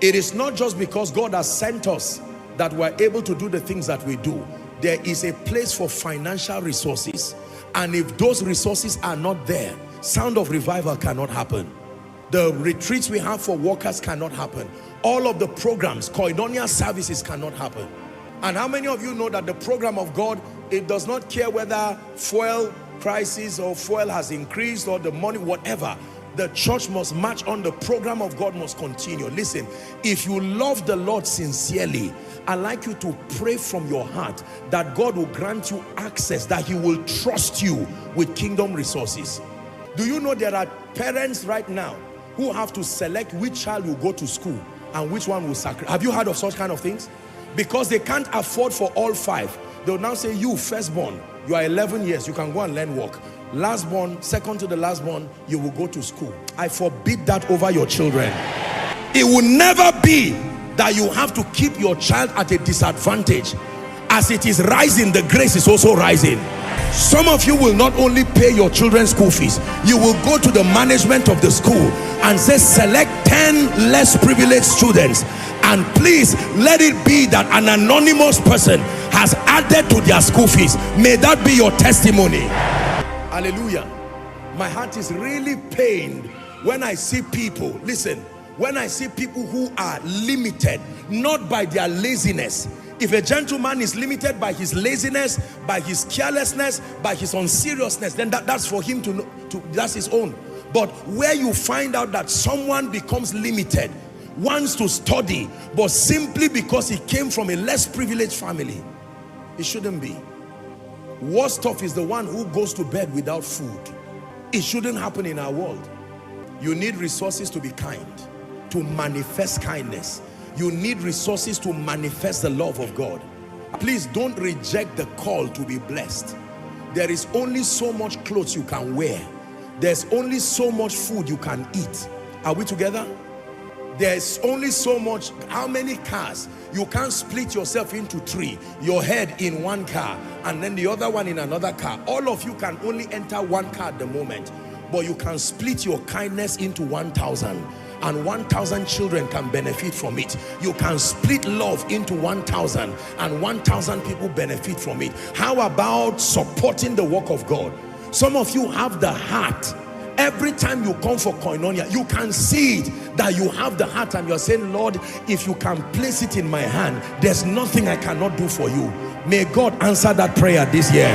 It is not just because God has sent us that we're able to do the things that we do. There is a place for financial resources. And if those resources are not there, Sound of Revival cannot happen. The retreats we have for workers cannot happen. All of the programs, koinonia services cannot happen. And how many of you know that the program of God, it does not care whether fuel prices or fuel has increased or the money, whatever. The church must march on. The program of God must continue. Listen, if you love the Lord sincerely, I'd like you to pray from your heart that God will grant you access, that he will trust you with kingdom resources. Do you know there are parents right now who have to select which child will go to school and which one will sacrifice? Have you heard of such kind of things? Because they can't afford for all five. They'll now say, you firstborn, you are 11 years, you can go and learn work. Lastborn, second to the lastborn, you will go to school. I forbid that over your children. It will never be that you have to keep your child at a disadvantage. As it is rising, the grace is also rising. Some of you will not only pay your children's school fees, you will go to the management of the school and say, select 10 less privileged students, and please let it be that an anonymous person has added to their school fees. May that be your testimony. Hallelujah. My heart is really pained when I see people, listen, when I see people who are limited, not by their laziness. If a gentleman is limited by his laziness, by his carelessness, by his unseriousness, then that's for him to that's his own. But where you find out that someone becomes limited, wants to study, but simply because he came from a less privileged family, it shouldn't be. Worst off is the one who goes to bed without food. It shouldn't happen in our world. You need resources to be kind, to manifest kindness. You need resources to manifest the love of God. Please don't reject the call to be blessed. There is only so much clothes you can wear. There's only so much food you can eat. Are we together? There's only so much. How many cars? You can't split yourself into three. Your head in one car and then the other one in another car. All of you can only enter one car at the moment, but you can split your kindness into 1,000 and 1,000 children can benefit from it. You can split love into 1,000 and 1,000 people benefit from it. How about supporting the work of God? Some of you have the heart. Every time you come for koinonia, you can see it, that you have the heart, and you're saying, Lord, if you can place it in my hand, there's nothing I cannot do for you. May God answer that prayer this year.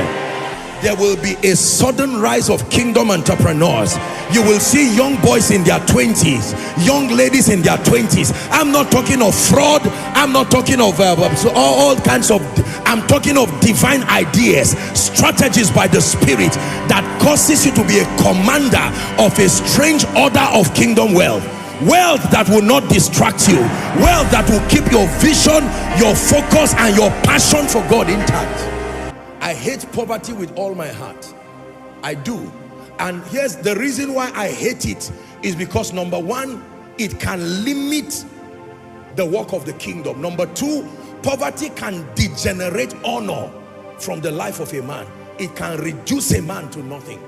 There will be a sudden rise of kingdom entrepreneurs. You will see young boys in their 20s, young ladies in their 20s. I'm not talking of fraud. I'm not talking of all kinds of, I'm talking of divine ideas, strategies by the Spirit that causes you to be a commander of a strange order of kingdom wealth. Wealth that will not distract you. Wealth that will keep your vision, your focus, and your passion for God intact. I hate poverty with all my heart. I do. And here's the reason why I hate it, is because number one, it can limit the work of the kingdom. Number two, poverty can degenerate honor from the life of a man. It can reduce a man to nothing.